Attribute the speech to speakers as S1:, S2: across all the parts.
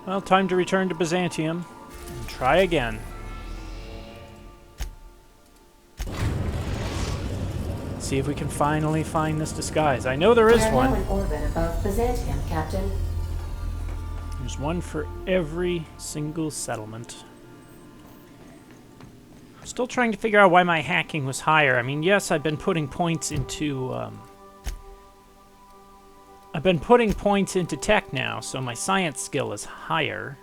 S1: Well, time to return to Byzantium and try again. See if we can finally find this disguise. I know there is one.
S2: We are now in orbit above Byzantium, Captain.
S1: There's one for every single settlement. I'm still trying to figure out why my hacking was higher. I mean, yes, I've been putting points into... I've been putting points into tech now, so my science skill is higher.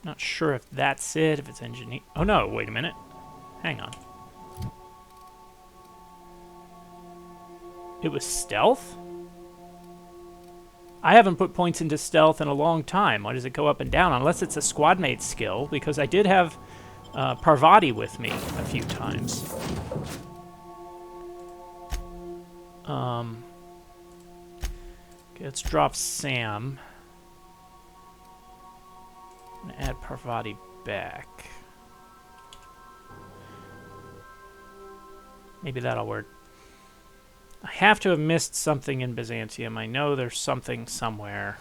S1: Not sure if that's it, if it's engineer... Oh no, wait a minute. Hang on. It was stealth? I haven't put points into stealth in a long time. Why does it go up and down? Unless it's a squad mate skill, because I did have Parvati with me a few times. Okay, let's drop Sam. And add Parvati back. Maybe that'll work. I have to have missed something in Byzantium. I know there's something somewhere.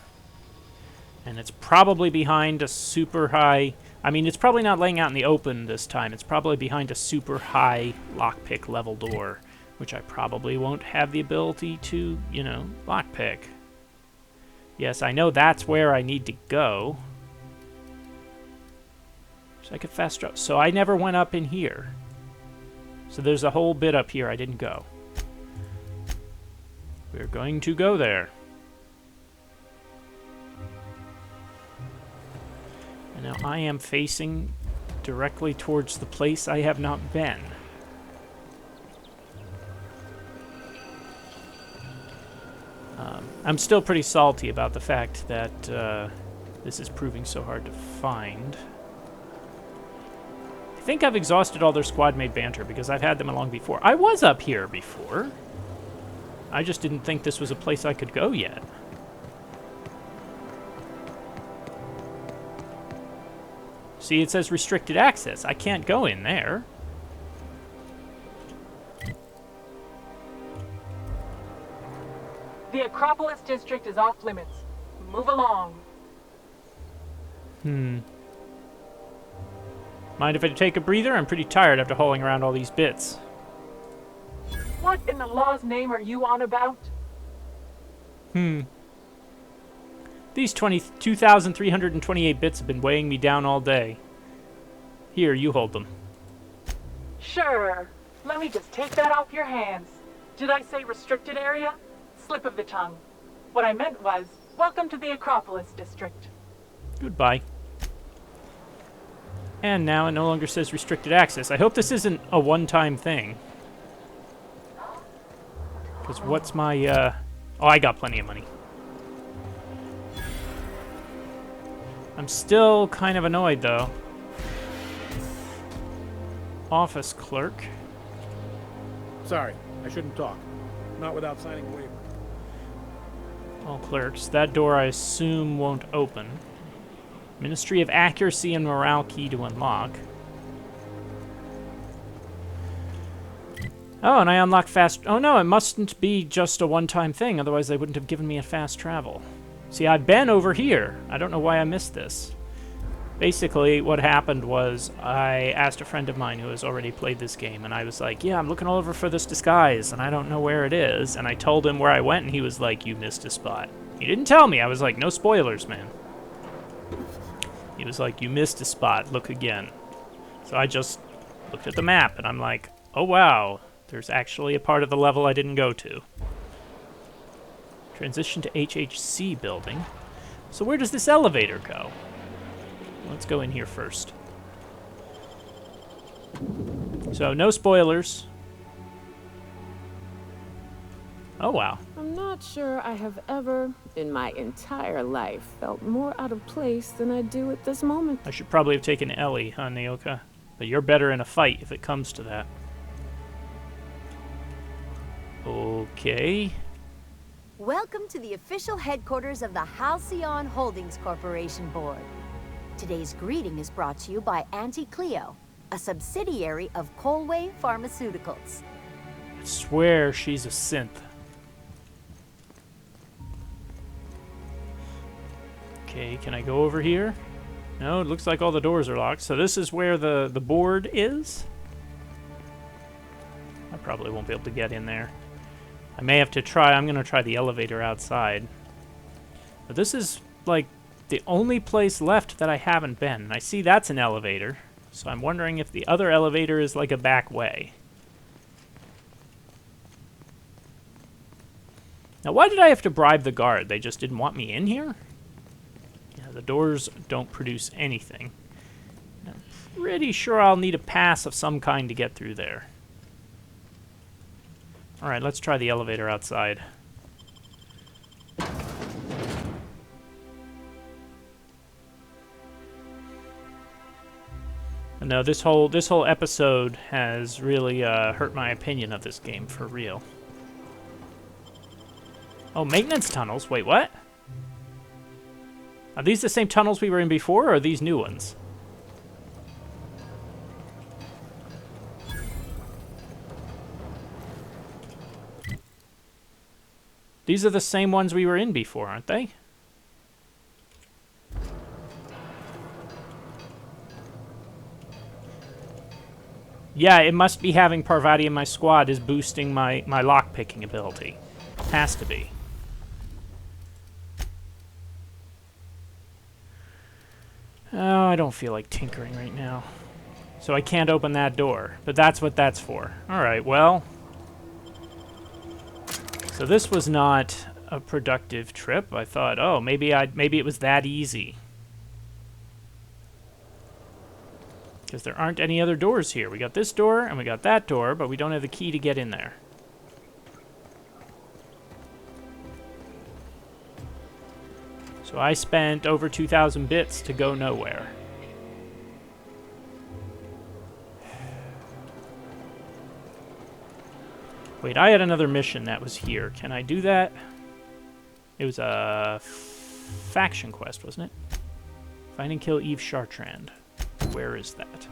S1: And it's probably behind a super high... I mean, it's probably not laying out in the open this time. It's probably behind a super high lockpick level door, which I probably won't have the ability to, you know, lockpick. Yes, I know that's where I need to go. So I could fast drop. So I never went up in here. So there's a whole bit up here I didn't go. We're going to go there. And now I am facing directly towards the place I have not been. I'm still pretty salty about the fact that this is proving so hard to find. I think I've exhausted all their squad mate banter because I've had them along before. I was up here before. I just didn't think this was a place I could go yet. See, it says restricted access. I can't go in there.
S3: The Acropolis district is off limits. Move along.
S1: Mind if I take a breather? I'm pretty tired after hauling around all these bits.
S3: What in the law's name are you on about?
S1: These 2,328 bits have been weighing me down all day. Here, you hold them.
S3: Sure. Let me just take that off your hands. Did I say restricted area? Slip of the tongue. What I meant was, welcome to the Acropolis district.
S1: Goodbye. And now it no longer says restricted access. I hope this isn't a one-time thing. Because what's my, Oh, I got plenty of money. I'm still kind of annoyed, though. Office clerk.
S4: Sorry, I shouldn't talk. Not without signing a waiver.
S1: All clerks. That door, I assume, won't open. Ministry of Accuracy and Morale key to unlock. Oh, and I unlocked fast... Oh, no, it mustn't be just a one-time thing. Otherwise, they wouldn't have given me a fast travel. See, I've been over here. I don't know why I missed this. Basically, what happened was I asked a friend of mine who has already played this game, and I was like, yeah, I'm looking all over for this disguise, and I don't know where it is. And I told him where I went, and he was like, you missed a spot. He didn't tell me. I was like, no spoilers, man. He was like, you missed a spot. Look again. So I just looked at the map, and I'm like, oh, wow. There's actually a part of the level I didn't go to. Transition to HHC building. So where does this elevator go? Let's go in here first. So, no spoilers. Oh, wow.
S5: I'm not sure I have ever, in my entire life, felt more out of place than I do at this moment.
S1: I should probably have taken Ellie, huh, Nyoka? But you're better in a fight if it comes to that. Okay.
S6: Welcome to the official headquarters of the Halcyon Holdings Corporation Board. Today's greeting is brought to you by Auntie Cleo, a subsidiary of Colway Pharmaceuticals.
S1: I swear she's a synth. Okay, can I go over here? No, it looks like all the doors are locked. So this is where the board is? I probably won't be able to get in there. I may have to try, I'm going to try the elevator outside. But this is, like, the only place left that I haven't been. And I see that's an elevator. So I'm wondering if the other elevator is like a back way. Now, why did I have to bribe the guard? They just didn't want me in here? Yeah, the doors don't produce anything. I'm pretty sure I'll need a pass of some kind to get through there. Alright, let's try the elevator outside. No, this whole episode has really hurt my opinion of this game, for real. Oh, maintenance tunnels? Wait, what? Are these the same tunnels we were in before, or are these new ones? These are the same ones we were in before, aren't they? Yeah, it must be having Parvati in my squad is boosting my lockpicking ability. Has to be. Oh, I don't feel like tinkering right now. So I can't open that door, but that's what that's for. Alright, well. So this was not a productive trip. I thought, oh, maybe it was that easy. Because there aren't any other doors here. We got this door, and we got that door, but we don't have the key to get in there. So I spent over 2,000 bits to go nowhere. Wait, I had another mission that was here. Can I do that? It was a faction quest, wasn't it? Find and kill Eva Chartrand. Where is that?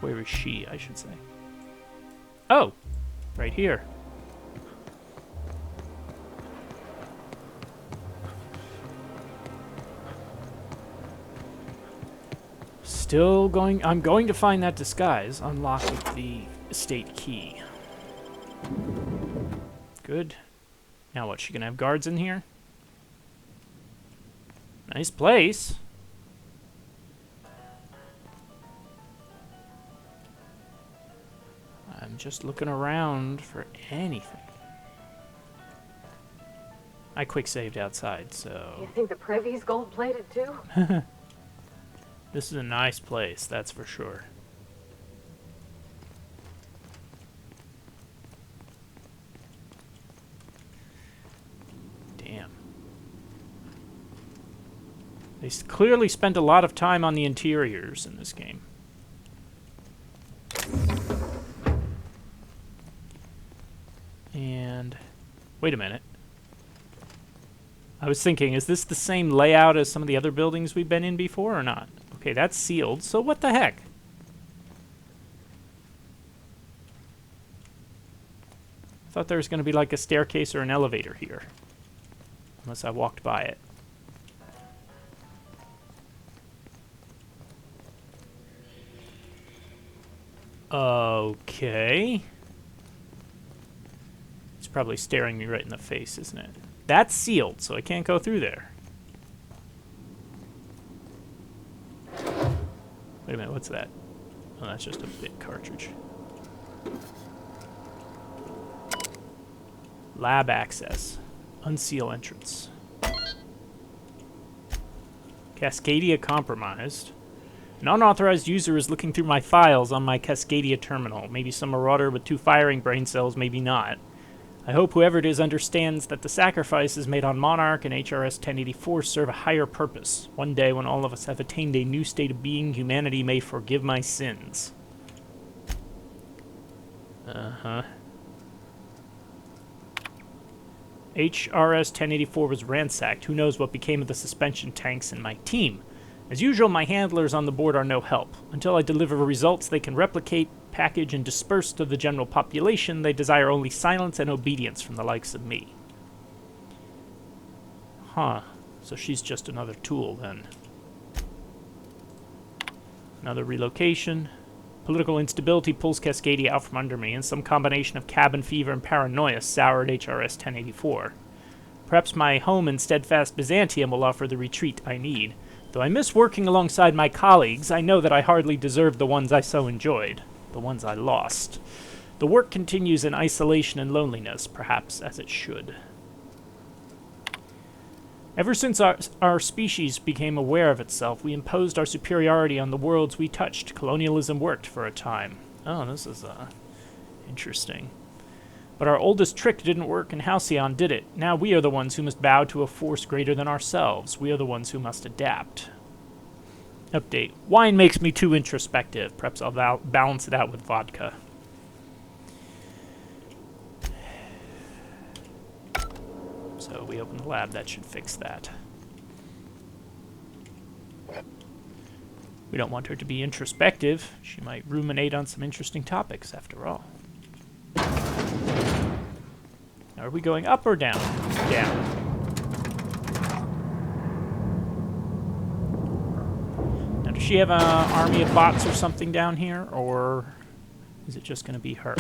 S1: Where is she, I should say? Oh! Right here. Still going... I'm going to find that disguise. Unlock with the estate key. Good. Now what, she gonna have guards in here? Nice place. I'm just looking around for anything. I quick saved outside, so...
S2: You think the privy's gold-plated too?
S1: This is a nice place, that's for sure. Damn. They clearly spent a lot of time on the interiors in this game. And... wait a minute. I was thinking, is this the same layout as some of the other buildings we've been in before or not? Okay, that's sealed, so what the heck? I thought there was going to be like a staircase or an elevator here. Unless I walked by it. Okay. It's probably staring me right in the face, isn't it? That's sealed, so I can't go through there. Wait a minute, what's that? Oh, that's just a bit cartridge. Lab access. Unseal entrance. Cascadia compromised. An unauthorized user is looking through my files on my Cascadia terminal. Maybe some marauder with 2 firing brain cells, maybe not. I hope whoever it is understands that the sacrifices made on Monarch and HRS 1084 serve a higher purpose. One day, when all of us have attained a new state of being, humanity may forgive my sins. Uh-huh. HRS 1084 was ransacked. Who knows what became of the suspension tanks and my team? As usual, my handlers on the board are no help. Until I deliver results they can replicate, package, and disperse to the general population, they desire only silence and obedience from the likes of me. Huh. So she's just another tool, then. Another relocation. Political instability pulls Cascadia out from under me, and some combination of cabin fever and paranoia soured HRS 1084. Perhaps my home in steadfast Byzantium will offer the retreat I need. Though I miss working alongside my colleagues, I know that I hardly deserve the ones I so enjoyed. The ones I lost. The work continues in isolation and loneliness, perhaps as it should. Ever since our species became aware of itself, we imposed our superiority on the worlds we touched. Colonialism worked for a time. Oh, this is, interesting. But our oldest trick didn't work in Halcyon, did it? Now we are the ones who must bow to a force greater than ourselves. We are the ones who must adapt. Update. Wine makes me too introspective. Perhaps I'll balance it out with vodka. So we open the lab. That should fix that. We don't want her to be introspective. She might ruminate on some interesting topics, after all. Are we going up or down? Down. Now, does she have an army of bots or something down here, or is it just going to be her?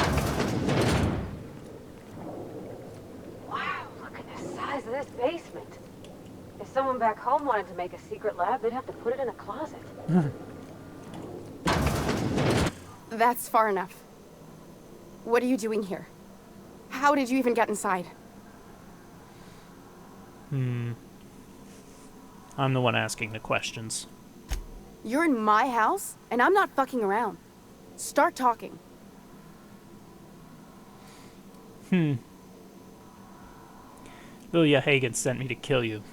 S2: Wow, look at the size of this basement. If someone back home wanted to make a secret lab, they'd have to put it in a closet.
S7: That's far enough. What are you doing here? How did you even get inside?
S1: I'm the one asking the questions.
S7: You're in my house, and I'm not fucking around. Start talking.
S1: Lilya Hagen sent me to kill you.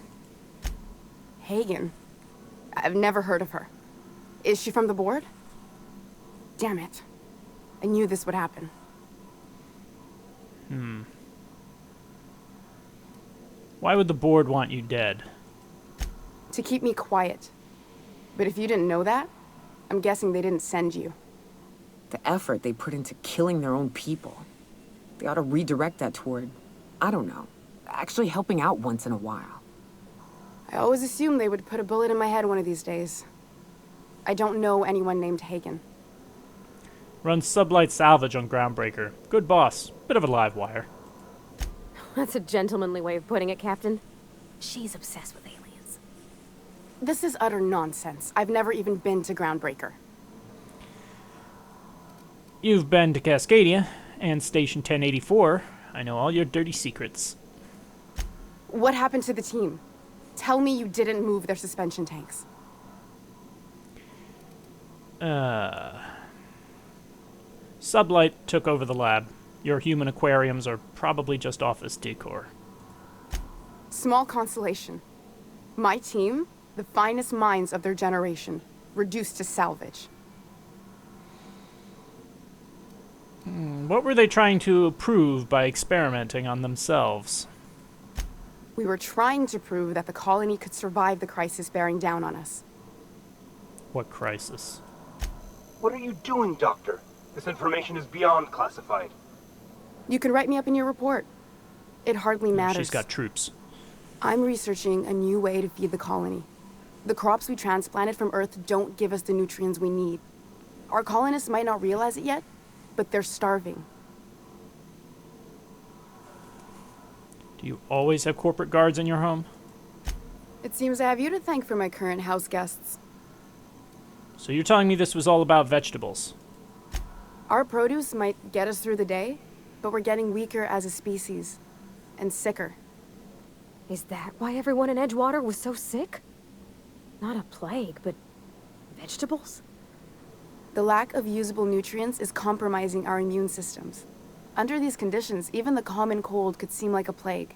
S7: Hagen? I've never heard of her. Is she from the board? Damn it. I knew this would happen.
S1: Why would the board want you dead?
S7: To keep me quiet. But if you didn't know that, I'm guessing they didn't send you.
S8: The effort they put into killing their own people. They ought to redirect that toward, I don't know, actually helping out once in a while.
S7: I always assumed they would put a bullet in my head one of these days. I don't know anyone named Hagen.
S1: Runs Sublight salvage on Groundbreaker. Good boss. Bit of a live wire.
S2: That's a gentlemanly way of putting it, Captain. She's obsessed with aliens.
S7: This is utter nonsense. I've never even been to Groundbreaker.
S1: You've been to Cascadia and Station 1084. I know all your dirty secrets.
S7: What happened to the team? Tell me you didn't move their suspension tanks.
S1: Sublight took over the lab. Your human aquariums are probably just office decor.
S7: Small consolation. My team, the finest minds of their generation, reduced to salvage.
S1: What were they trying to prove by experimenting on themselves?
S7: We were trying to prove that the colony could survive the crisis bearing down on us.
S1: What crisis?
S9: What are you doing, Doctor? This information is beyond classified.
S7: You can write me up in your report. It hardly matters.
S1: She's got troops.
S7: I'm researching a new way to feed the colony. The crops we transplanted from Earth don't give us the nutrients we need. Our colonists might not realize it yet, but they're starving.
S1: Do you always have corporate guards in your home?
S7: It seems I have you to thank for my current house guests.
S1: So you're telling me this was all about vegetables?
S7: Our produce might get us through the day, but we're getting weaker as a species. And sicker.
S2: Is that why everyone in Edgewater was so sick? Not a plague, but vegetables?
S7: The lack of usable nutrients is compromising our immune systems. Under these conditions, even the common cold could seem like a plague.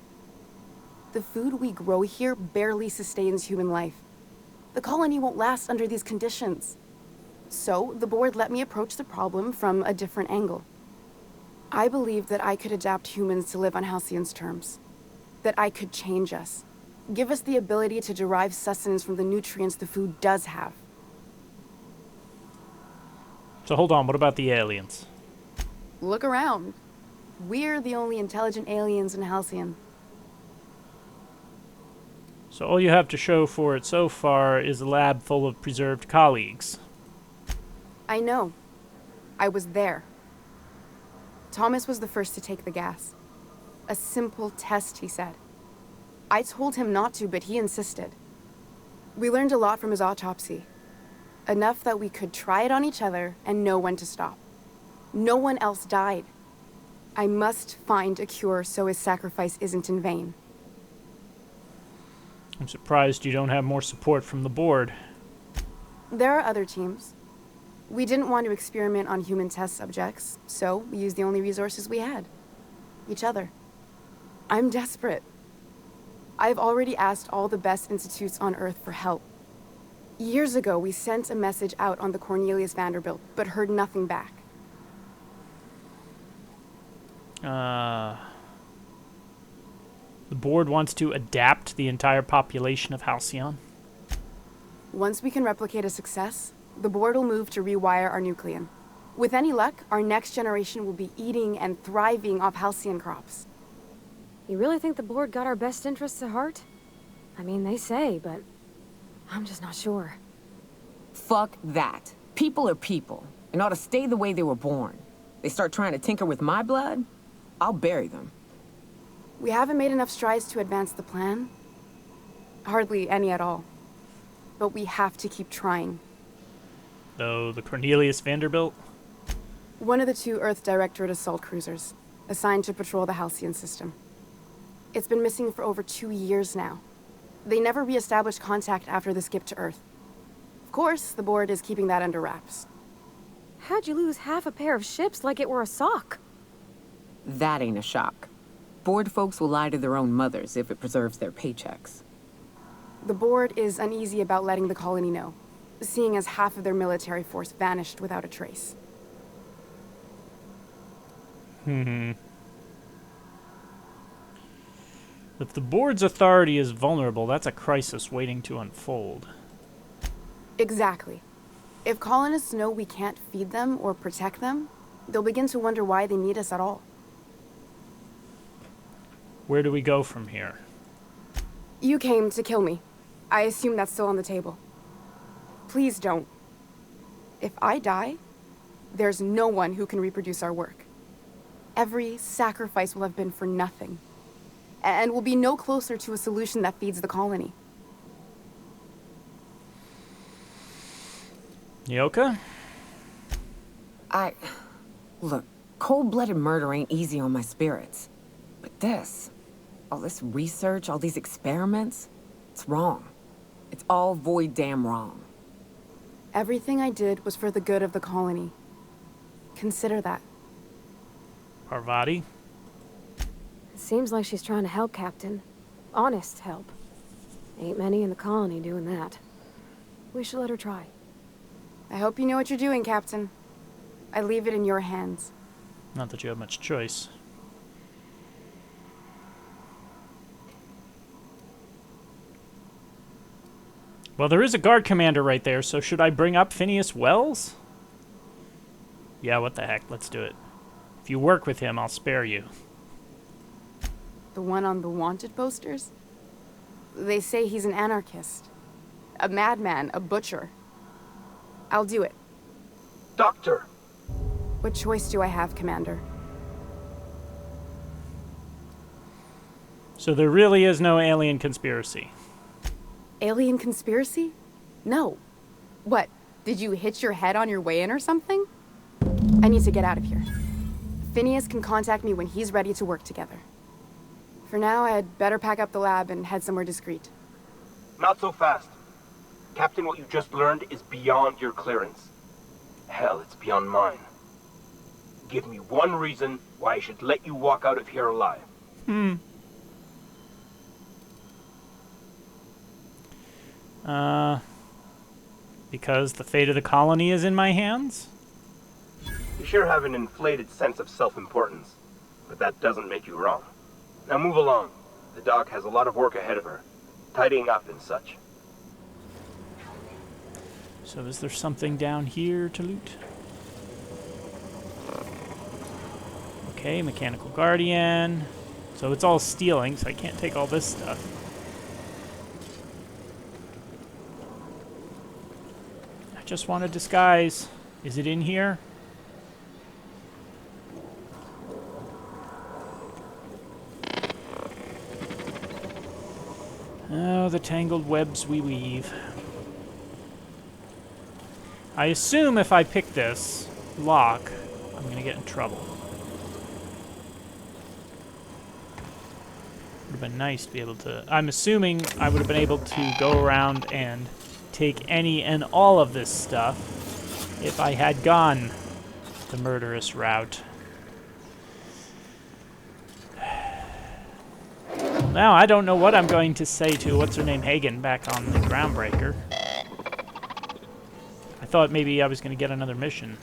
S7: The food we grow here barely sustains human life. The colony won't last under these conditions. So, the board let me approach the problem from a different angle. I believed that I could adapt humans to live on Halcyon's terms. That I could change us. Give us the ability to derive sustenance from the nutrients the food does have.
S1: So hold on, what about the aliens?
S7: Look around. We're the only intelligent aliens in Halcyon.
S1: So all you have to show for it so far is a lab full of preserved colleagues.
S7: I know. I was there. Thomas was the first to take the gas. A simple test, he said. I told him not to, but he insisted. We learned a lot from his autopsy. Enough that we could try it on each other and know when to stop. No one else died. I must find a cure so his sacrifice isn't in vain.
S1: I'm surprised you don't have more support from the board.
S7: There are other teams. We didn't want to experiment on human test subjects, so we used the only resources we had. Each other. I'm desperate. I've already asked all the best institutes on Earth for help. Years ago, we sent a message out on the Cornelius Vanderbilt, but heard nothing back.
S1: The board wants to adapt the entire population of Halcyon.
S7: Once we can replicate a success, the board will move to rewire our nucleon. With any luck, our next generation will be eating and thriving off Halcyon crops.
S2: You really think the board got our best interests at heart? I mean, they say, but I'm just not sure.
S8: Fuck that. People are people, and ought to stay the way they were born. They start trying to tinker with my blood, I'll bury them.
S7: We haven't made enough strides to advance the plan. Hardly any at all. But we have to keep trying.
S1: Though the Cornelius Vanderbilt?
S7: One of the 2 Earth Directorate assault cruisers, assigned to patrol the Halcyon system. It's been missing for over 2 years now. They never re-established contact after the skip to Earth. Of course, the board is keeping that under wraps.
S2: How'd you lose half a pair of ships like it were a sock?
S8: That ain't a shock. Board folks will lie to their own mothers if it preserves their paychecks.
S7: The board is uneasy about letting the colony know, seeing as half of their military force vanished without a trace.
S1: If the board's authority is vulnerable, that's a crisis waiting to unfold.
S7: Exactly. If colonists know we can't feed them or protect them, they'll begin to wonder why they need us at all.
S1: Where do we go from here?
S7: You came to kill me. I assume that's still on the table. Please don't. If I die, there's no one who can reproduce our work. Every sacrifice will have been for nothing. And we'll be no closer to a solution that feeds the colony.
S1: Nyoka?
S8: Look, cold-blooded murder ain't easy on my spirits. But this, all this research, all these experiments, it's wrong. It's all void damn wrong.
S7: Everything I did was for the good of the colony. Consider that.
S1: Parvati?
S2: It seems like she's trying to help, Captain. Honest help. Ain't many in the colony doing that. We should let her try.
S7: I hope you know what you're doing, Captain. I leave it in your hands.
S1: Not that you have much choice. Well, there is a guard commander right there, so should I bring up Phineas Wells? Yeah, what the heck, let's do it. If you work with him, I'll spare you.
S7: The one on the wanted posters? They say he's an anarchist. A madman, a butcher. I'll do it.
S9: Doctor!
S7: What choice do I have, Commander?
S1: So there really is no alien conspiracy.
S7: Alien conspiracy? No. What, did you hit your head on your way in or something? I need to get out of here. Phineas can contact me when he's ready to work together. For now, I'd better pack up the lab and head somewhere discreet.
S9: Not so fast. Captain, what you just learned is beyond your clearance. Hell, it's beyond mine. Give me one reason why I should let you walk out of here alive.
S1: Because the fate of the colony is in my hands?
S9: You sure have an inflated sense of self-importance, but that doesn't make you wrong. Now move along. The doc has a lot of work ahead of her, tidying up and such.
S1: So is there something down here to loot? Okay, Mechanical Guardian. So it's all stealing, so I can't take all this stuff. I just want a disguise. Is it in here? Oh, the tangled webs we weave. I assume if I pick this lock, I'm gonna get in trouble. Would have been nice to be able to... I'm assuming I would have been able to go around and take any and all of this stuff if I had gone the murderous route. Now I don't know what I'm going to say to what's-her-name Hagen back on the Groundbreaker. I thought maybe I was going to get another mission.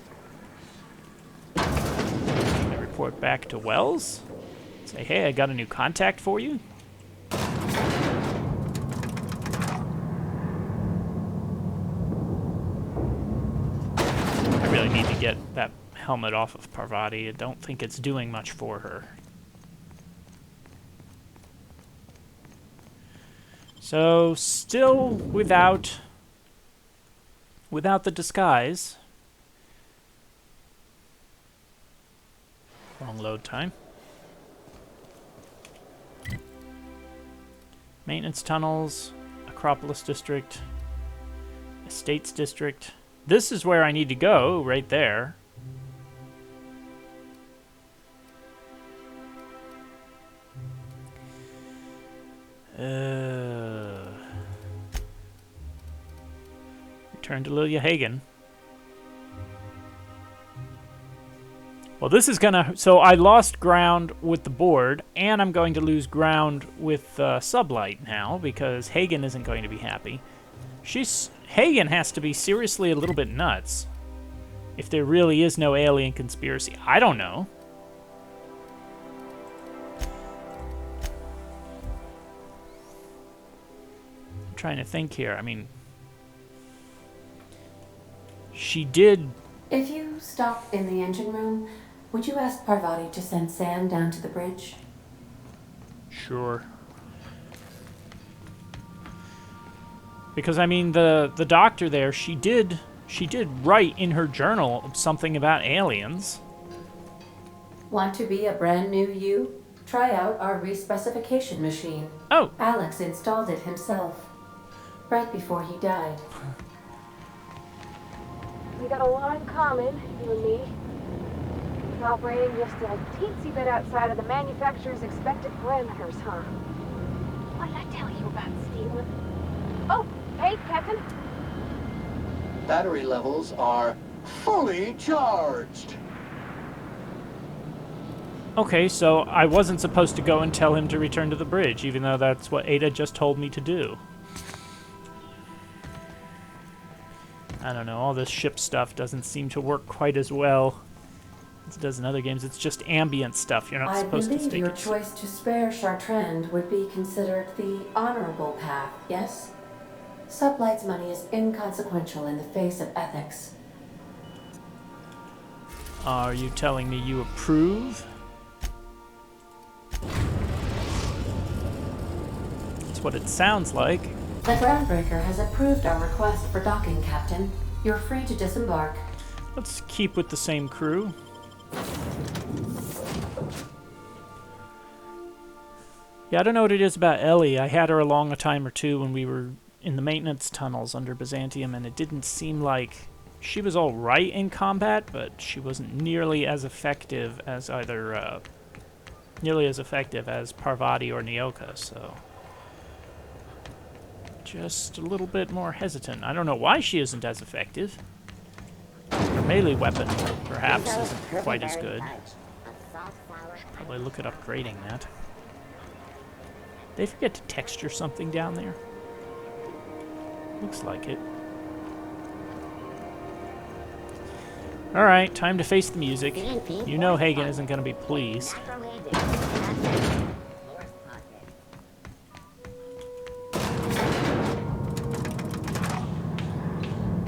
S1: Can I report back to Wells? Say, hey, I got a new contact for you? I really need to get that helmet off of Parvati. I don't think it's doing much for her. So, still without the disguise. Wrong load time. Maintenance tunnels, Acropolis District, Estates District. This is where I need to go, right there. Return to Lilya Hagen. Well, this is gonna... So I lost ground with the board, and I'm going to lose ground with Sublight now, because Hagen isn't going to be happy. Hagen has to be seriously a little bit nuts. If there really is no alien conspiracy. I don't know. I'm trying to think here. I mean... She did...
S10: If you stop in the engine room, would you ask Parvati to send Sam down to the bridge?
S1: Sure. Because, I mean, the doctor there, she did write in her journal something about aliens.
S10: Want to be a brand new you? Try out our respecification machine.
S1: Oh!
S10: Alex installed it himself, right before he died.
S2: We got a lot in common, you and me. Operating just a teensy bit outside of the manufacturer's expected parameters, huh? What did I tell you about stealing? Oh, hey, Captain.
S11: Battery levels are fully charged.
S1: Okay, so I wasn't supposed to go and tell him to return to the bridge, even though that's what Ada just told me to do. I don't know, all this ship stuff doesn't seem to work quite as well as it does in other games. It's just ambient stuff. You're not supposed to stay...
S10: I believe your choice to spare Chartrand would be considered the honorable path, yes? Sublight's money is inconsequential in the face of ethics.
S1: Are you telling me you approve? That's what it sounds like.
S10: The Groundbreaker has approved our request for docking, Captain. You're free to disembark.
S1: Let's keep with the same crew. Yeah, I don't know what it is about Ellie. I had her along a time or two when we were in the maintenance tunnels under Byzantium, and it didn't seem like... She was all right in combat, but she wasn't nearly as effective as either... nearly as effective as Parvati or Nyoka, so... Just a little bit more hesitant. I don't know why she isn't as effective. Her melee weapon, perhaps, isn't quite as good. Should probably look at upgrading that. Did they forget to texture something down there? Looks like it. Alright, time to face the music. You know Hagen isn't going to be pleased.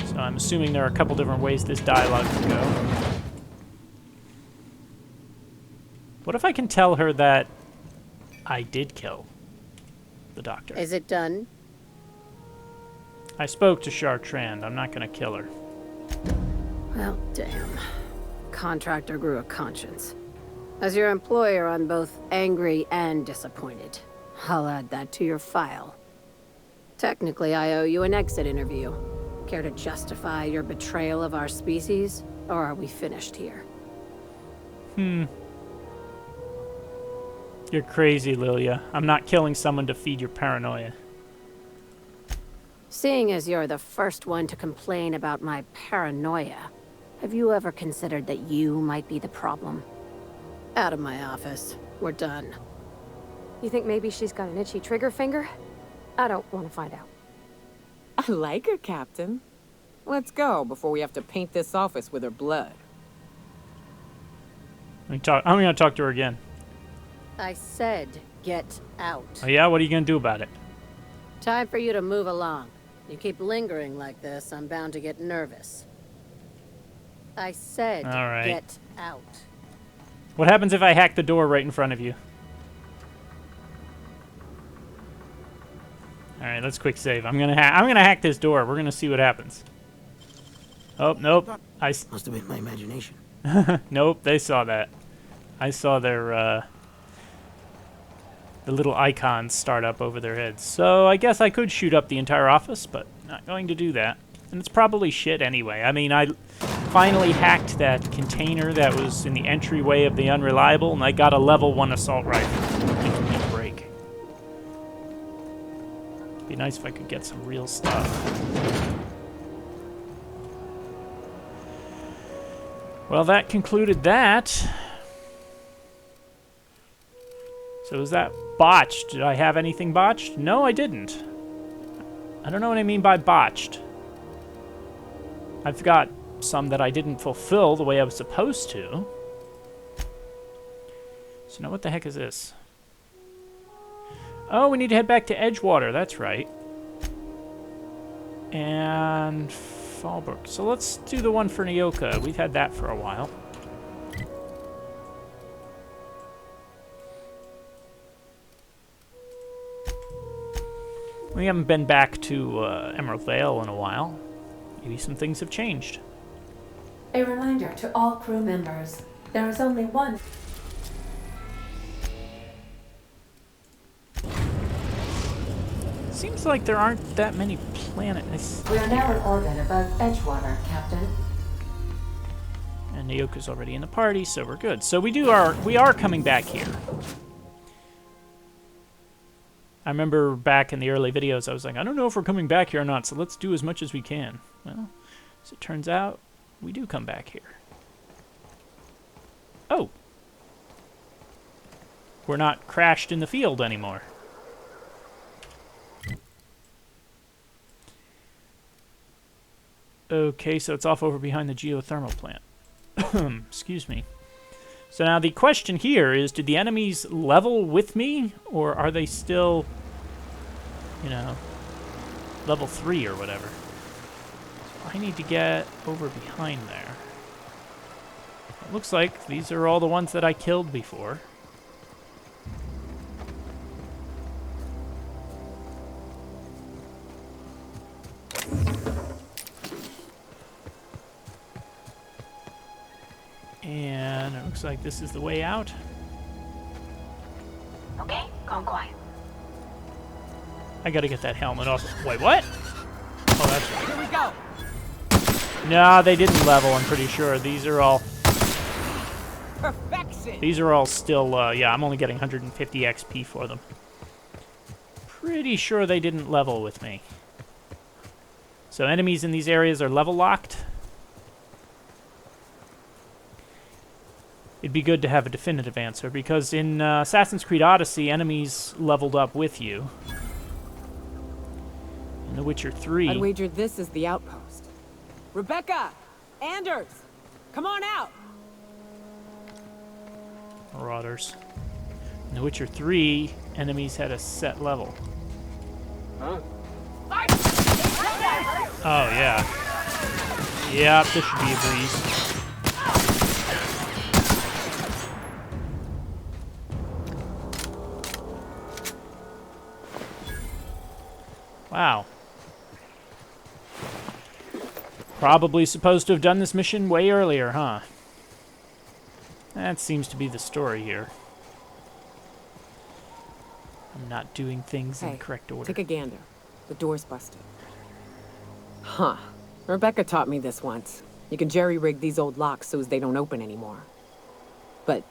S1: So I'm assuming there are a couple different ways this dialogue can go. What if I can tell her that I did kill the doctor?
S12: Is it done?
S1: I spoke to Chartrand. I'm not going to kill her.
S12: Well, damn. Contractor grew a conscience. As your employer, I'm both angry and disappointed. I'll add that to your file. Technically, I owe you an exit interview. Care to justify your betrayal of our species, or are we finished here?
S1: You're crazy, Lilya. I'm not killing someone to feed your paranoia.
S12: Seeing as you're the first one to complain about my paranoia, have you ever considered that you might be the problem? Out of my office. We're done.
S2: You think maybe she's got an itchy trigger finger? I don't want to find out.
S8: I like her, Captain. Let's go before we have to paint this office with her blood.
S1: I'm going to talk to her again.
S12: I said, get out.
S1: Oh, yeah? What are you going to do about it?
S12: Time for you to move along. You keep lingering like this, I'm bound to get nervous. I said,
S1: all right.
S12: Get out.
S1: What happens if I hack the door right in front of you? All right, let's quick save. I'm gonna hack this door. We're gonna see what happens. Oh nope.
S13: Must have been my imagination.
S1: Nope, they saw that. I saw their the little icons start up over their heads. So I guess I could shoot up the entire office, but not going to do that. And it's probably shit anyway. I mean, I finally hacked that container that was in the entryway of the Unreliable, and I got a level 1 assault rifle. Give me a break. It'd be nice if I could get some real stuff. Well, that concluded that. So is that botched? Did I have anything botched? No, I didn't. I don't know what I mean by botched. I've got some that I didn't fulfill the way I was supposed to. So now what the heck is this? Oh, we need to head back to Edgewater. That's right. And Fallbrook. So let's do the one for Nyoka. We've had that for a while. We haven't been back to Emerald Vale in a while. Maybe some things have changed.
S10: A reminder to all crew members, there is only one.
S1: Seems like there aren't that many planets.
S10: We are now in orbit above Edgewater, Captain.
S1: And Nyoka's already in the party, so we're good. So we are coming back here. I remember back in the early videos, I was like, I don't know if we're coming back here or not, so let's do as much as we can. Well, as it turns out, we do come back here. Oh. We're not crashed in the field anymore. Okay, so it's off over behind the geothermal plant. Excuse me. So now the question here is, did the enemies level with me, or are they still, you know, level 3 or whatever? So I need to get over behind there. It looks like these are all the ones that I killed before. And it looks like this is the way out.
S2: Okay, gone quiet.
S1: I gotta get that helmet off. Wait, what? Oh, that's right.
S8: Here we go.
S1: No, they didn't level, I'm pretty sure. These are all...
S8: Perfection.
S1: These are all still, yeah, I'm only getting 150 XP for them. Pretty sure they didn't level with me. So enemies in these areas are level locked. It'd be good to have a definitive answer, because in Assassin's Creed Odyssey, enemies leveled up with you. In The Witcher 3...
S8: I'd wager this is the outpost. Rebecca! Anders! Come on out!
S1: Marauders. In The Witcher 3, enemies had a set level.
S9: Huh?
S1: Oh, yeah. Yeah, this should be a breeze. Wow. Probably supposed to have done this mission way earlier, huh? That seems to be the story here. I'm not doing things in the correct order.
S8: Take a gander. The door's busted. Huh. Rebecca taught me this once. You can jerry-rig these old locks so as they don't open anymore. But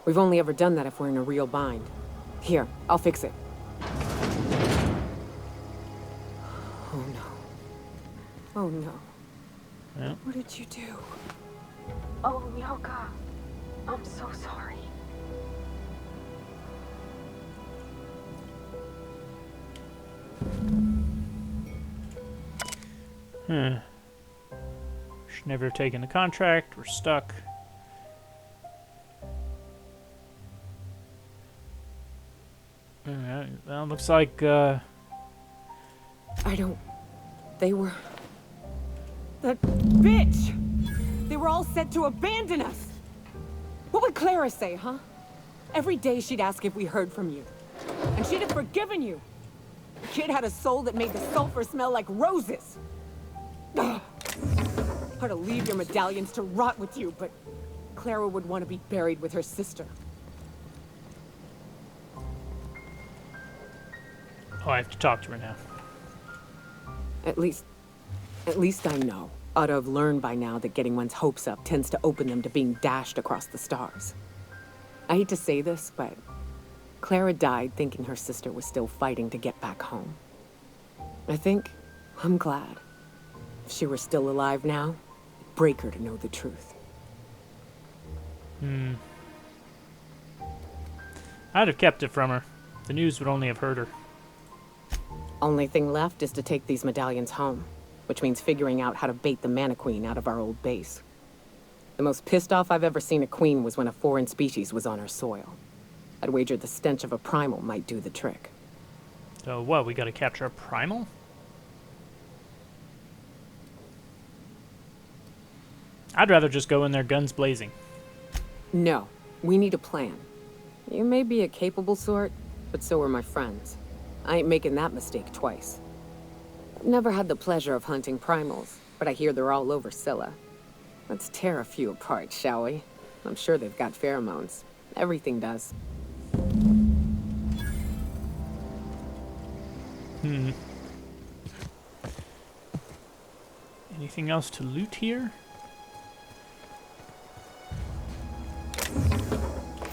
S8: we've only ever done that if we're in a real bind. Here, I'll fix it. Oh no. Oh no.
S1: Yeah.
S8: What did you do?
S2: Oh, Nyoka. I'm so sorry.
S1: Should never have taken the contract. We're stuck. Alright, well, looks like,
S8: I don't... They were... That bitch! They were all set to abandon us! What would Clara say, huh? Every day she'd ask if we heard from you. And she'd have forgiven you! The kid had a soul that made the sulfur smell like roses! Ugh. I'd leave your medallions to rot with you, but Clara would want to be buried with her sister.
S1: Oh, I have to talk to her now.
S8: At least I know. Ought to have learned by now that getting one's hopes up tends to open them to being dashed across the stars. I hate to say this, but Clara died thinking her sister was still fighting to get back home. I think I'm glad. If she were still alive now, it'd break her to know the truth.
S1: I'd have kept it from her. The news would only have hurt her.
S8: Only thing left is to take these medallions home, which means figuring out how to bait the Mana Queen out of our old base. The most pissed off I've ever seen a queen was when a foreign species was on her soil. I'd wager the stench of a primal might do the trick.
S1: So what, we gotta capture a primal? I'd rather just go in there guns blazing.
S8: No, we need a plan. You may be a capable sort, but so are my friends. I ain't making that mistake twice. I've never had the pleasure of hunting primals, but I hear they're all over Scylla. Let's tear a few apart, shall we? I'm sure they've got pheromones. Everything does.
S1: Anything else to loot here?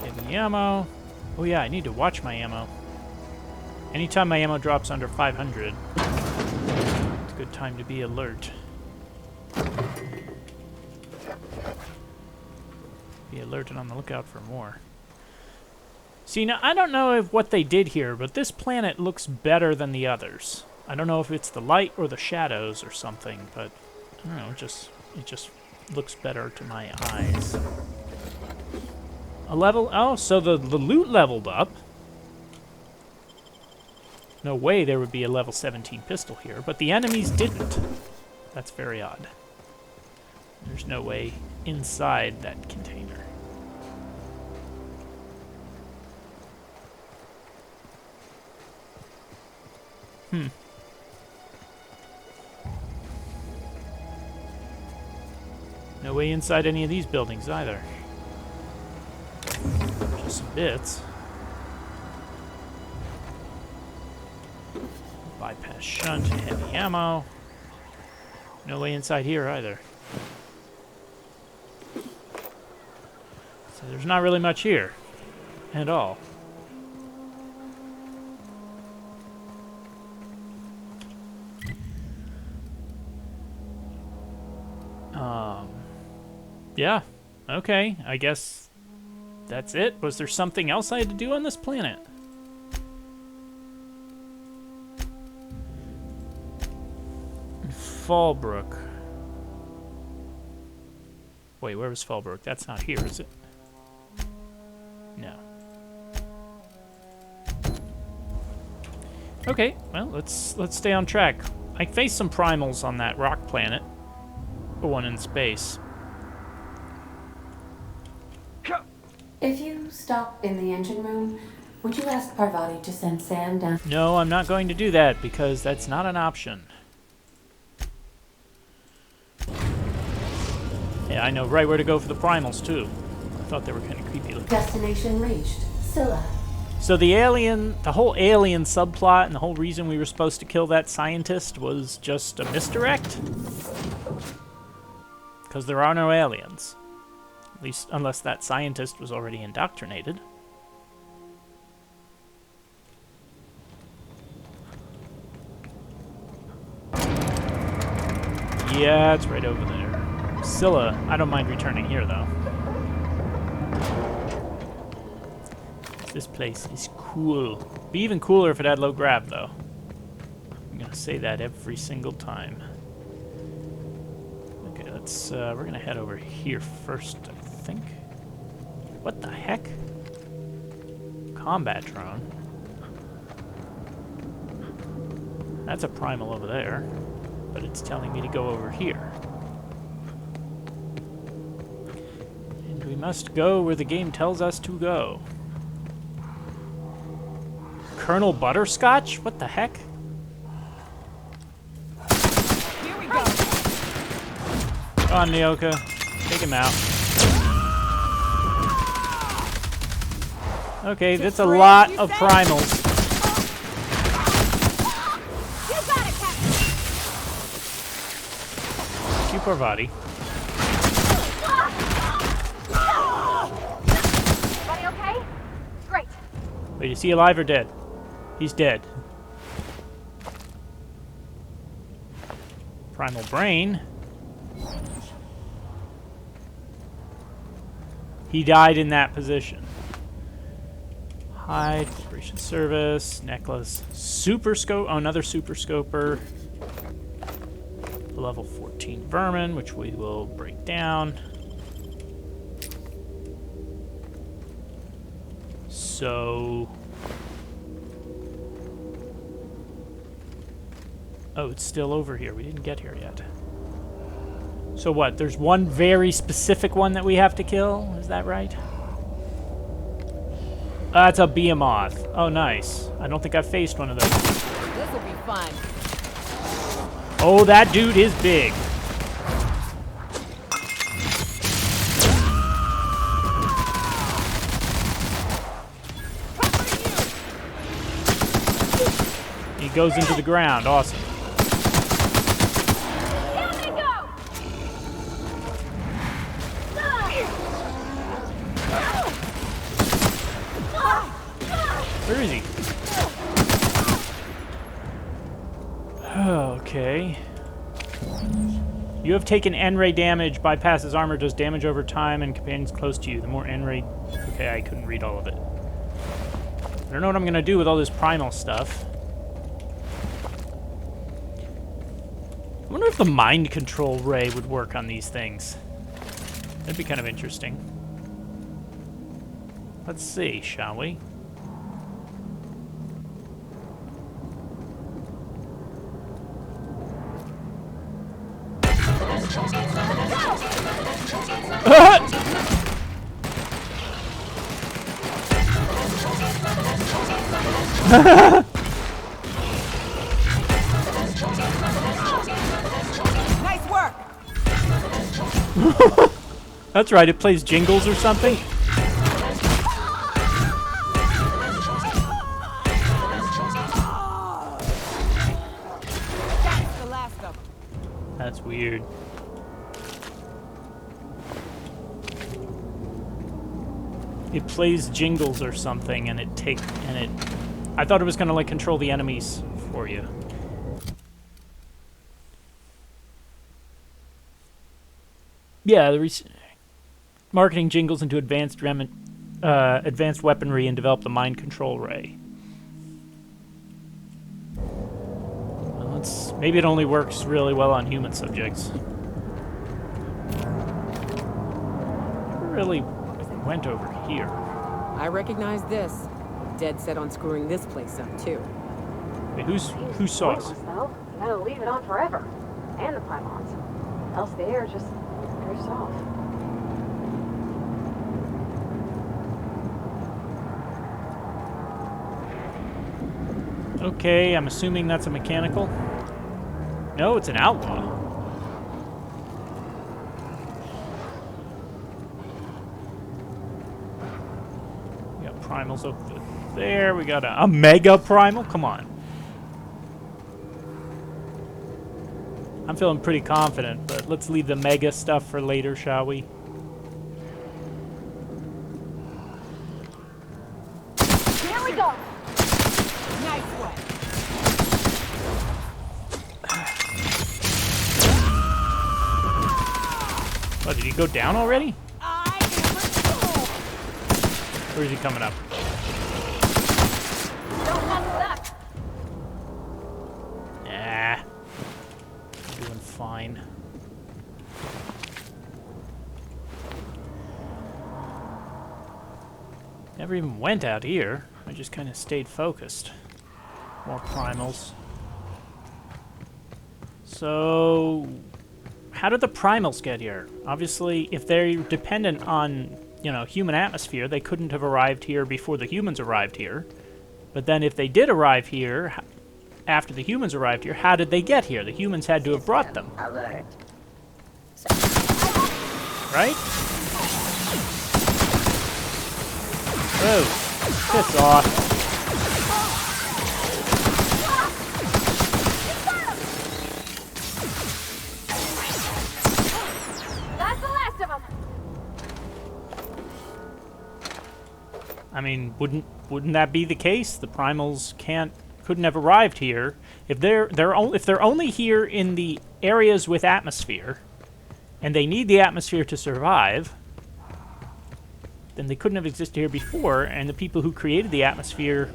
S1: Heavy ammo. Oh yeah, I need to watch my ammo. Anytime my ammo drops under 500, it's a good time to be alert. Be alert and on the lookout for more. See, now, I don't know if what they did here, but this planet looks better than the others. I don't know if it's the light or the shadows or something, but I don't know, it just looks better to my eyes. A level... Oh, so the loot leveled up. No way there would be a level 17 pistol here, but the enemies didn't. That's very odd. There's no way inside that container. No way inside any of these buildings either. Just some bits. Bypass shunt, heavy ammo. No way inside here either. So there's not really much here at all. Yeah, okay, I guess that's it. Was there something else I had to do on this planet? Fallbrook. Wait, where was Fallbrook? That's not here, is it? No. Okay, well, let's stay on track. I faced some primals on that rock planet. The one in space.
S10: If you stop in the engine room, would you ask Parvati to send Sam down?
S1: No, I'm not going to do that because that's not an option. Yeah, I know right where to go for the primals, too. I thought they were kind of creepy looking.
S10: Destination reached. Scylla.
S1: So the whole alien subplot and the whole reason we were supposed to kill that scientist was just a misdirect? Because there are no aliens. At least, unless that scientist was already indoctrinated. Yeah, it's right over there. Scylla, I don't mind returning here, though. This place is cool. Be even cooler if it had low grab, though. I'm gonna say that every single time. Okay, let's, we're gonna head over here first, I think. What the heck? Combat drone. That's a primal over there, but it's telling me to go over here. And we must go where the game tells us to go. Colonel Butterscotch? What the heck?
S8: Here we go.
S1: Go on, Nyoka. Take him out. Okay, that's a lot of primals.
S2: You got it, Captain.
S1: Keep our body.
S2: Everybody okay? Great.
S1: Wait, is he alive or dead? He's dead. Primal brain. He died in that position. Hide, operation service, necklace, super scope. Oh, another super scoper. Level 14 vermin, which we will break down. So. Oh, it's still over here. We didn't get here yet. So what? There's one very specific one that we have to kill? Is that right? That's a behemoth. Oh, nice. I don't think I've faced one of those.
S8: This will be fun.
S1: Oh, that dude is big. He goes into the ground. Awesome. Where is he? Okay. You have taken N-ray damage. Bypasses armor, does damage over time, and companions close to you. The more N-ray... Okay, I couldn't read all of it. I don't know what I'm going to do with all this primal stuff. I wonder if the mind control ray would work on these things. That'd be kind of interesting. Let's see, shall we?
S8: Nice work.
S1: That's right, it plays jingles or something.
S8: That's the last of them.
S1: That's weird. It plays jingles or something, and I thought it was gonna like control the enemies for you. Yeah, marketing jingles into advanced weaponry and develop the mind control ray. Well, maybe it only works really well on human subjects. Never really went over here.
S8: I recognize this. Dead set on screwing this place up, too.
S1: Wait, who saw us?
S2: Though, you gotta leave it on forever. And the pylons. Else the air just drifts off.
S1: Okay, I'm assuming that's a mechanical. No, it's an outlaw. primals over there. We got a mega primal. Come on. I'm feeling pretty confident, but let's leave the mega stuff for later, shall we?
S2: Here we go.
S8: Nice one.
S1: Oh, did he go down already? Where is he coming up?
S2: Don't mess up.
S1: Nah. Doing fine. Never even went out here. I just kind of stayed focused. More primals. So, how did the primals get here? Obviously, if they're dependent on, you know, human atmosphere, they couldn't have arrived here before the humans arrived here. But then if they did arrive here, after the humans arrived here, how did they get here? The humans had to have brought them. Right? Oh, piss off.
S2: That's the last of them.
S1: I mean, wouldn't that be the case? The primals couldn't have arrived here if they're only here in the areas with atmosphere, and they need the atmosphere to survive. Then they couldn't have existed here before, and the people who created the atmosphere,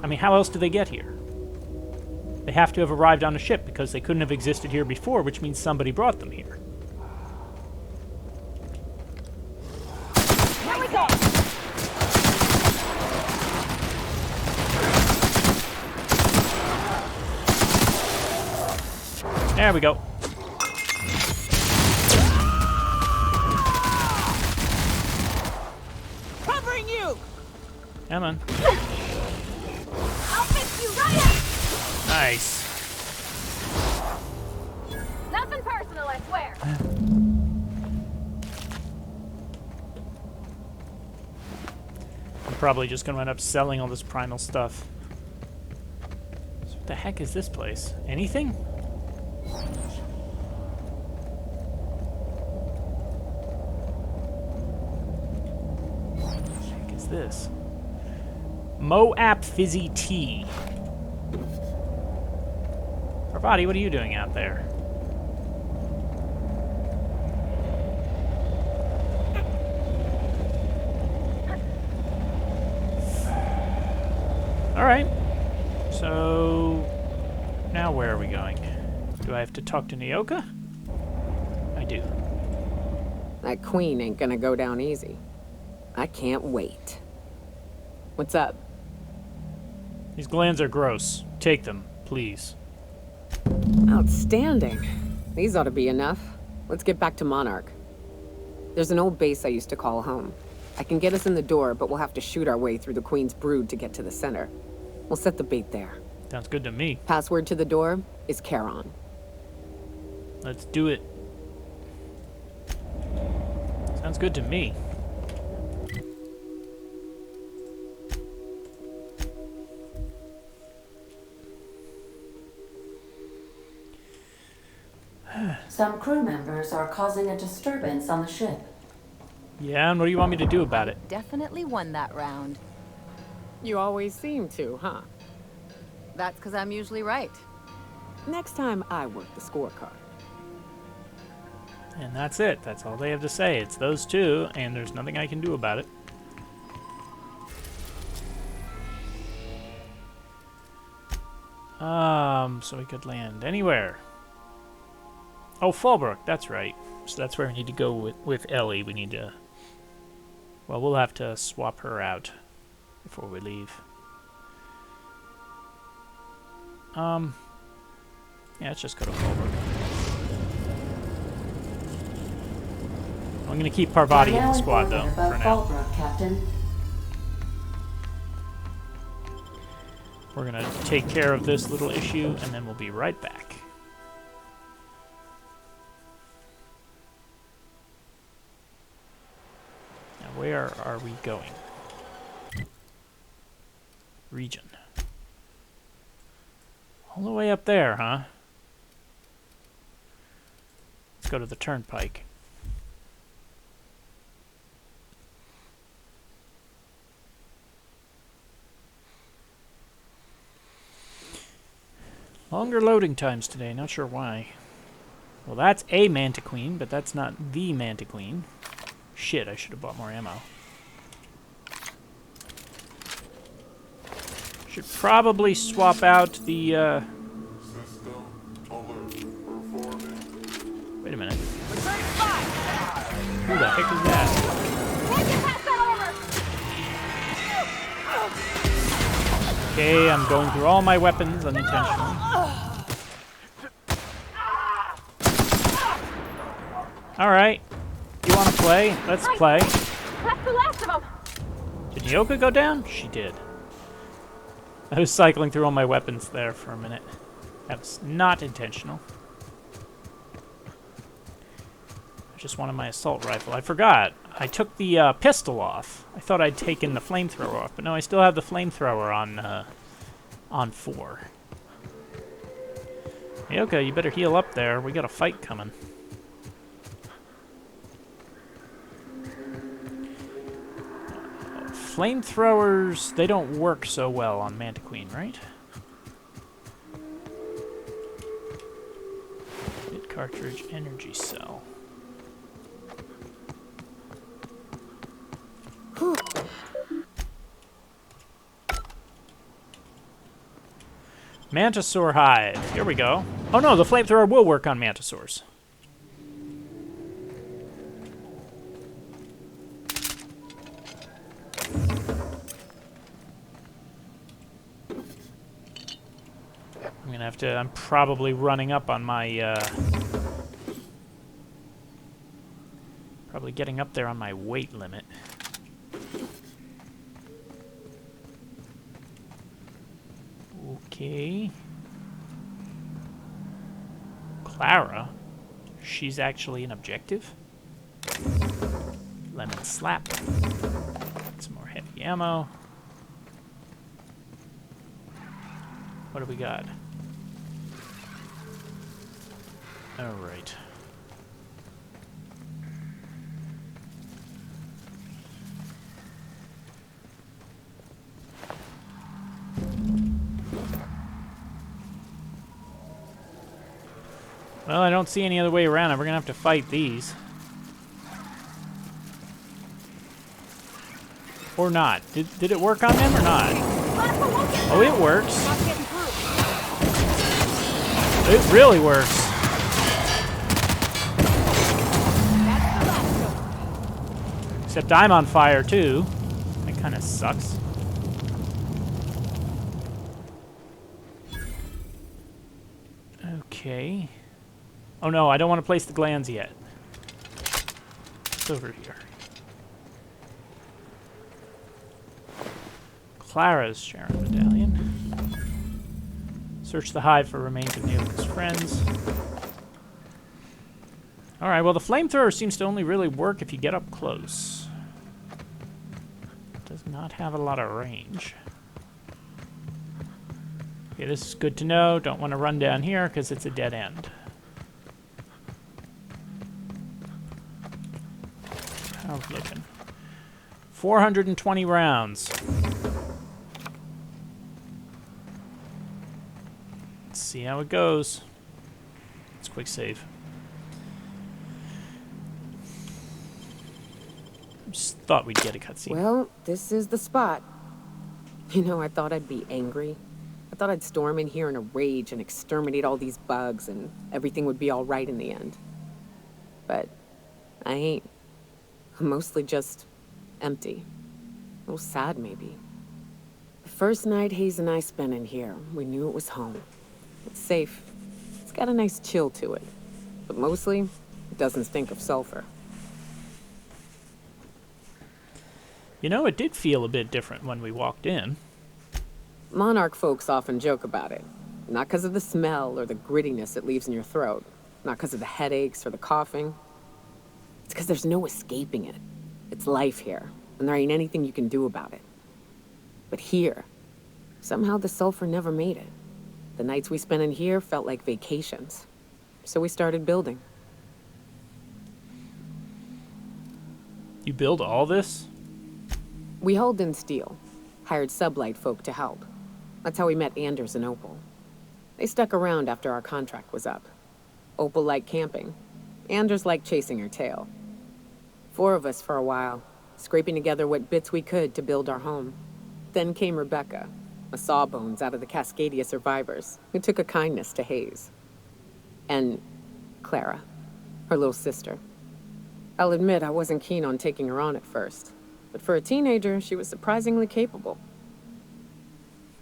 S1: I mean, how else do they get here? They have to have arrived on a ship because they couldn't have existed here before, which means somebody brought them here.
S2: Here we go.
S1: There we go.
S8: Covering you.
S1: Come on.
S2: I'll fix you right up.
S1: Nice.
S2: Nothing personal, I swear.
S1: I'm probably just going to end up selling all this primal stuff. So what the heck is this place? Anything? This Moap Fizzy Tea. Parvati, what are you doing out there? Alright. So now where are we going? Do I have to talk to Nyoka? I do.
S5: That queen ain't gonna go down easy. I can't wait. What's up?
S1: These glands are gross. Take them, please.
S5: Outstanding. These ought to be enough. Let's get back to Monarch. There's an old base I used to call home. I can get us in the door, but we'll have to shoot our way through the Queen's brood to get to the center. We'll set the bait there.
S1: Sounds good to me.
S5: Password to the door is Charon.
S1: Let's do it. Sounds good to me.
S10: Some crew members are causing a disturbance on the ship.
S1: Yeah, and what do you want me to do about it?
S6: Definitely won that round.
S5: You always seem to, huh?
S6: That's because I'm usually right.
S5: Next time I work the scorecard.
S1: And that's it. That's all they have to say. It's those two, and there's nothing I can do about it. So we could land anywhere. Oh, Fallbrook, that's right. So that's where we need to go with Ellie. We need to... Well, we'll have to swap her out before we leave. Yeah, let's just go to Fallbrook. I'm going to keep Parvati in the squad, though, for now.
S10: Fallbrook, Captain.
S1: We're going to take care of this little issue, and then we'll be right back. Now, where are we going? region. All the way up there, huh? Let's go to the turnpike. Longer loading times today, not sure why. Well, that's a Mantiqueen, but that's not the Mantiqueen. Shit, I should have bought more ammo. Should probably swap out the, Wait a minute. Who the heck is that? Okay, I'm going through all my weapons unintentionally. Alright. You wanna play? Let's play.
S2: That's the last of them.
S1: Did Nyoka go down? She did. I was cycling through all my weapons there for a minute. That was not intentional. I just wanted my assault rifle. I forgot. I took the pistol off. I thought I'd taken the flamethrower off, but no, I still have the flamethrower on 4. Nyoka, you better heal up there. We got a fight coming. Flamethrowers, they don't work so well on Mantiqueen, right? Hit cartridge, energy cell. Mantisaur Hive. Here we go. Oh no, the flamethrower will work on Mantisaurs. I'm probably running up on my, probably getting up there on my weight limit. Okay. Clara? She's actually an objective? Lemon slap. Some more heavy ammo. What do we got? All right. Well, I don't see any other way around it. We're gonna have to fight these. Or not. Did it work on them or not? Oh, it works. It really works. Except I'm on fire, too. That kind of sucks. Okay. Oh no, I don't want to place the glands yet. It's over here. Clara's Sharon Medallion. Search the hive for remains of Nyoka's friends. Alright, well the flamethrower seems to only really work if you get up close. It does not have a lot of range. Okay, this is good to know. Don't want to run down here because it's a dead end. How's it looking? 420 rounds. Let's see how it goes. Let's quick save. Just thought we'd get a cutscene.
S5: Well, this is the spot. You know, I thought I'd be angry. I thought I'd storm in here in a rage and exterminate all these bugs and everything would be all right in the end. But I ain't. I'm mostly just empty. A little sad, maybe. The first night Hayes and I spent in here, we knew it was home. It's safe. It's got a nice chill to it. But mostly, it doesn't stink of sulfur.
S1: You know, it did feel a bit different when we walked in.
S5: Monarch folks often joke about it. Not because of the smell or the grittiness it leaves in your throat. Not because of the headaches or the coughing. It's because there's no escaping it. It's life here, and there ain't anything you can do about it. But here, Somehow the sulfur never made it. The nights we spent in here felt like vacations. So we started building.
S1: You build all this?
S5: We hauled in steel, hired Sublight folk to help. That's how we met Anders and Opal. They stuck around after our contract was up. Opal liked camping. Anders liked chasing her tail. 4 of us for a while, scraping together what bits we could to build our home. Then came Rebecca, a sawbones out of the Cascadia survivors, who took a kindness to Hayes. And Clara, her little sister. I'll admit I wasn't keen on taking her on at first, but for a teenager, she was surprisingly capable.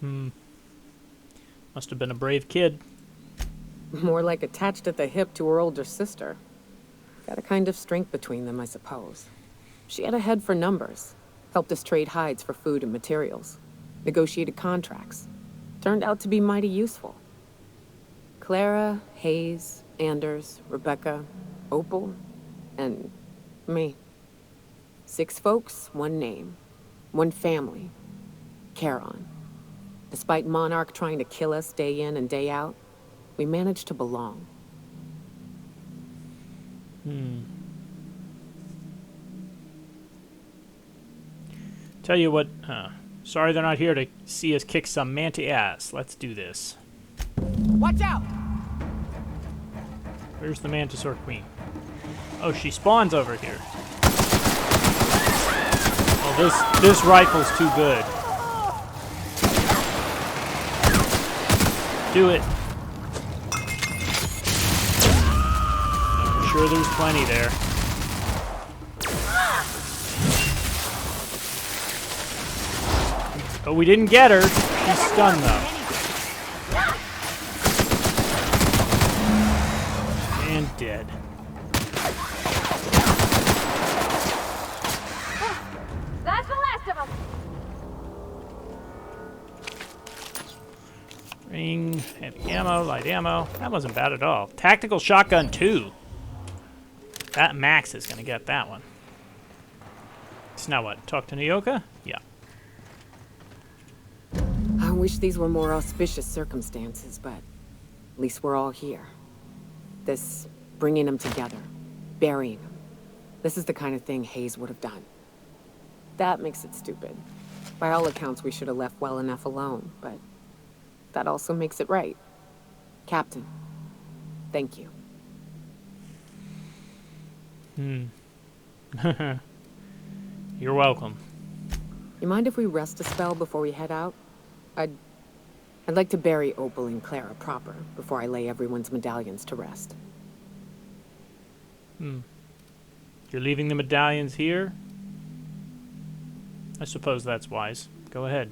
S1: Must have been a brave kid.
S5: More like attached at the hip to her older sister. Got a kind of strength between them, I suppose. She had a head for numbers, helped us trade hides for food and materials, negotiated contracts. Turned out to be mighty useful. Clara, Hayes, Anders, Rebecca, Opal, and me. 6 folks, 1 name, 1 family. Charon. Despite Monarch trying to kill us day in and day out, we managed to belong.
S1: Tell you what, sorry they're not here to see us kick some manti ass. Let's do this.
S8: Watch out!
S1: Where's the Mantisaur Queen? Oh, she spawns over here. Oh, this rifle's too good. Do it. I'm sure there's plenty there. But we didn't get her. She's stunned though. And dead.
S2: That's the last of them.
S1: Ring, heavy ammo, light ammo. That wasn't bad at all. Tactical shotgun 2. That Max is gonna get that one. So now what? Talk to Nyoka? Yeah.
S5: I wish these were more auspicious circumstances, but at least we're all here. This bringing them together, burying them. This is the kind of thing Hayes would have done. That makes it stupid. By all accounts, we should have left well enough alone, but that also makes it right. Captain, thank you.
S1: You're welcome.
S5: You mind if we rest a spell before we head out? I'd like to bury Opal and Clara proper before I lay everyone's medallions to rest.
S1: You're leaving the medallions here? I suppose that's wise. Go ahead.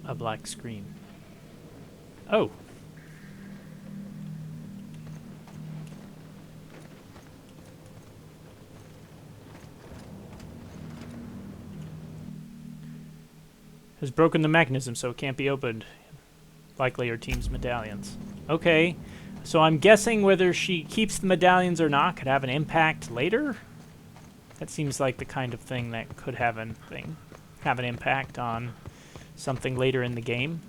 S1: A black screen. Oh. Has broken the mechanism, so it can't be opened. Likely her team's medallions. Okay, so I'm guessing whether she keeps the medallions or not could have an impact later? That seems like the kind of thing that could have an impact on something later in the game.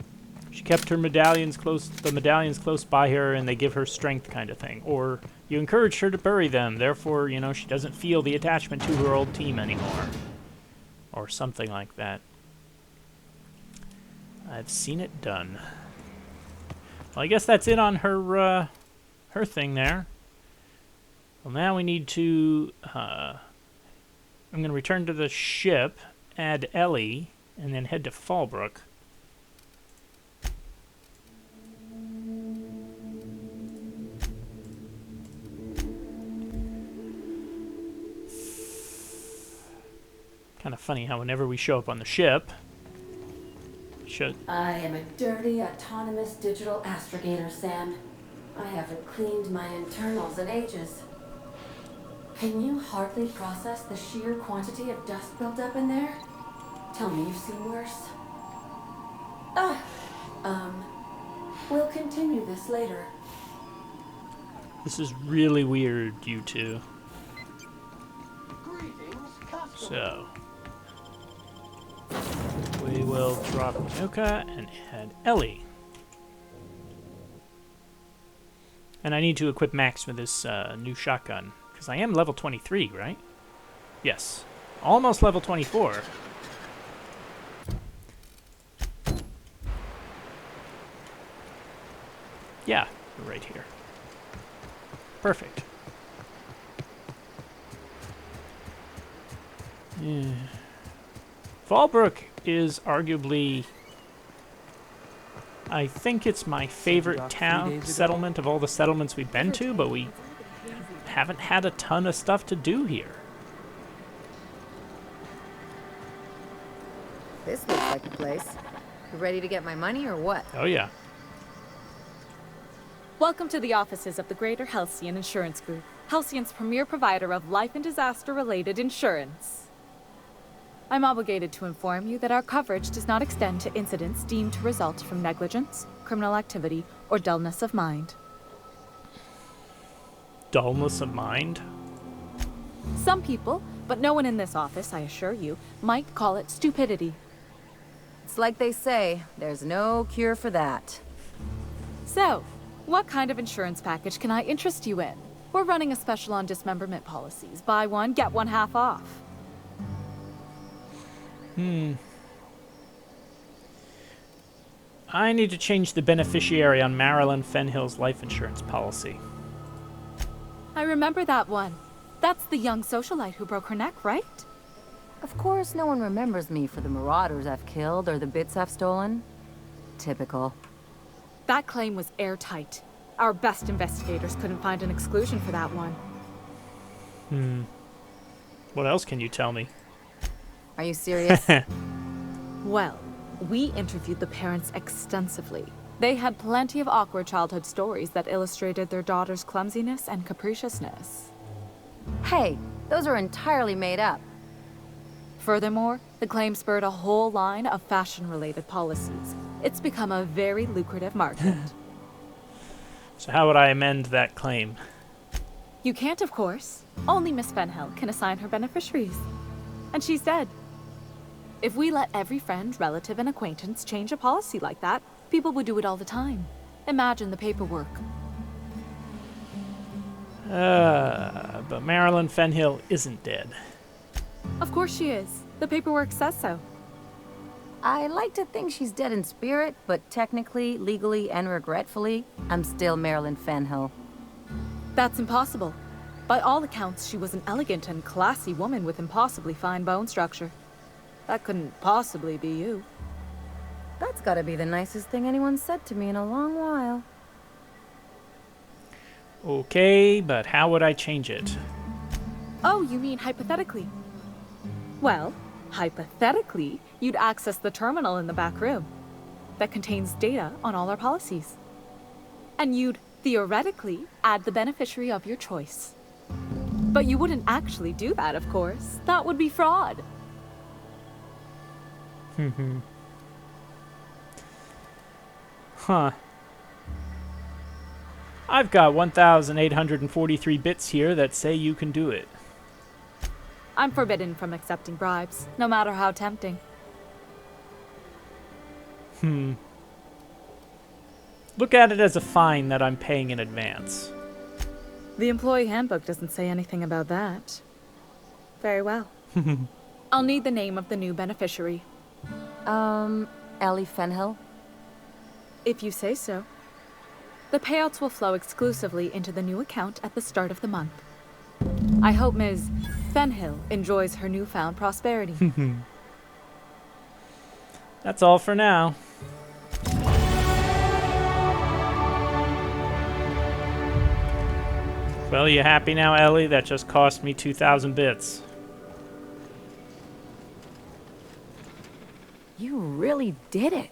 S1: She kept her medallions close by her, and they give her strength kind of thing. Or you encourage her to bury them, therefore, you know, she doesn't feel the attachment to her old team anymore. Or something like that. I've seen it done. Well, I guess that's it on her her thing there. Well, now we need to... I'm going to return to the ship, add Ellie, and then head to Fallbrook. Kind of funny how whenever we show up on the ship...
S10: I am a dirty, autonomous digital astrogator, Sam. I haven't cleaned my internals in ages. Can you hardly process the sheer quantity of dust built up in there? Tell me you've seen worse. We'll continue this later.
S1: This is really weird, you two. So we will drop Nyoka and add Ellie. And I need to equip Max with this new shotgun, because I am level 23, right? Yes. Almost level 24. Yeah, right here. Perfect. Yeah. Fallbrook is arguably, I think it's my favorite town settlement of all the settlements we've been to, but we haven't had a ton of stuff to do here.
S14: This looks like a place. You ready to get my money or what?
S1: Oh yeah.
S15: Welcome to the offices of the Greater Halcyon Insurance Group, Halcyon's premier provider of life and disaster-related insurance. I'm obligated to inform you that our coverage does not extend to incidents deemed to result from negligence, criminal activity, or dullness of mind.
S1: Dullness of mind?
S15: Some people, but no one in this office, I assure you, might call it stupidity.
S14: It's like they say, there's no cure for that.
S15: So, what kind of insurance package can I interest you in? We're running a special on dismemberment policies. Buy one, get one half off.
S1: I need to change the beneficiary on Marilyn Fenhill's life insurance policy.
S15: I remember that one. That's the young socialite who broke her neck, right?
S14: Of course, no one remembers me for the marauders I've killed or the bits I've stolen. Typical.
S15: That claim was airtight. Our best investigators couldn't find an exclusion for that one.
S1: What else can you tell me?
S14: Are you serious?
S15: Well, we interviewed the parents extensively. They had plenty of awkward childhood stories that illustrated their daughter's clumsiness and capriciousness.
S14: Hey, those are entirely made up.
S15: Furthermore, the claim spurred a whole line of fashion-related policies. It's become a very lucrative market.
S1: So how would I amend that claim?
S15: You can't, of course. Only Miss Fenhill can assign her beneficiaries. And she's dead. If we let every friend, relative, and acquaintance change a policy like that, people would do it all the time. Imagine the paperwork.
S1: But Marilyn Fenhill isn't dead.
S15: Of course she is. The paperwork says so.
S14: I like to think she's dead in spirit, but technically, legally, and regretfully, I'm still Marilyn Fenhill.
S15: That's impossible. By all accounts, she was an elegant and classy woman with impossibly fine bone structure. That couldn't possibly be you.
S14: That's gotta be the nicest thing anyone's said to me in a long while.
S1: Okay, but how would I change it?
S15: Oh, you mean hypothetically? Well, hypothetically, you'd access the terminal in the back room that contains data on all our policies. And you'd, theoretically, add the beneficiary of your choice. But you wouldn't actually do that, of course. That would be fraud.
S1: Huh. I've got 1,843 bits here that say you can do it.
S15: I'm forbidden from accepting bribes, no matter how tempting.
S1: Look at it as a fine that I'm paying in advance.
S15: The employee handbook doesn't say anything about that. Very well. I'll need the name of the new beneficiary.
S14: Ellie Fenhill?
S15: If you say so. The payouts will flow exclusively into the new account at the start of the month. I hope Ms. Fenhill enjoys her newfound prosperity.
S1: That's all for now. Well, you happy now, Ellie? That just cost me 2,000 bits.
S14: You really did it.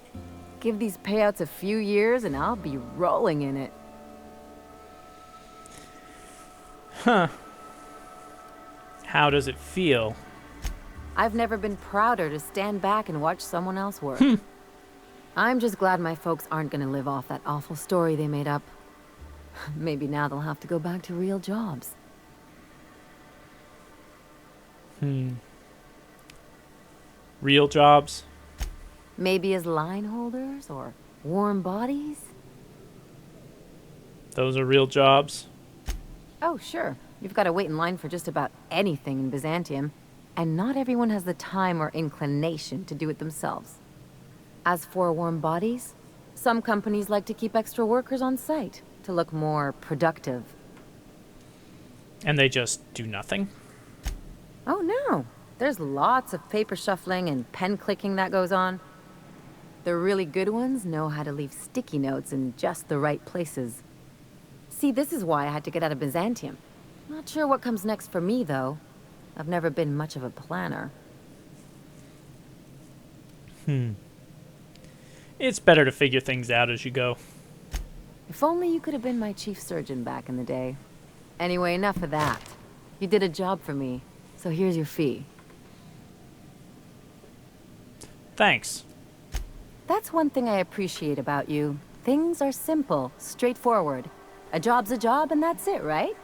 S14: Give these payouts a few years and I'll be rolling in it.
S1: Huh. How does it feel?
S14: I've never been prouder to stand back and watch someone else work. I'm just glad my folks aren't gonna live off that awful story they made up. Maybe now they'll have to go back to real jobs.
S1: Real jobs?
S14: Maybe as line holders or warm bodies?
S1: Those are real jobs?
S14: Oh, sure. You've got to wait in line for just about anything in Byzantium, and not everyone has the time or inclination to do it themselves. As for warm bodies, some companies like to keep extra workers on site to look more productive.
S1: And they just do nothing?
S14: Oh, no. There's lots of paper shuffling and pen clicking that goes on. The really good ones know how to leave sticky notes in just the right places. See, this is why I had to get out of Byzantium. Not sure what comes next for me, though. I've never been much of a planner.
S1: It's better to figure things out as you go.
S14: If only you could have been my chief surgeon back in the day. Anyway, enough of that. You did a job for me, so here's your fee.
S1: Thanks.
S14: That's one thing I appreciate about you. Things are simple, straightforward. A job's a job, and that's it, right?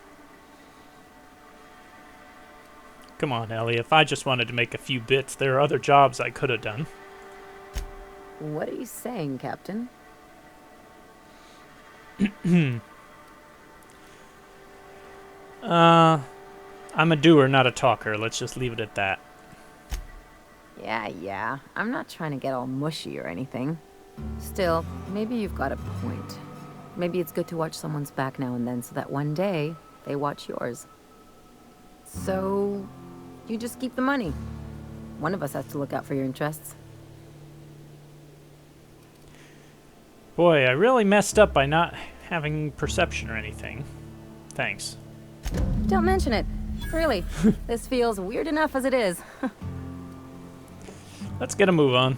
S1: Come on, Ellie. If I just wanted to make a few bits, there are other jobs I could have done.
S14: What are you saying, Captain?
S1: I'm a doer, not a talker. Let's just leave it at that.
S14: Yeah. I'm not trying to get all mushy or anything. Still, maybe you've got a point. Maybe it's good to watch someone's back now and then so that one day they watch yours. So, you just keep the money. One of us has to look out for your interests.
S1: Boy, I really messed up by not having perception or anything. Thanks.
S14: Don't mention it. Really, this feels weird enough as it is.
S1: Let's get a move on.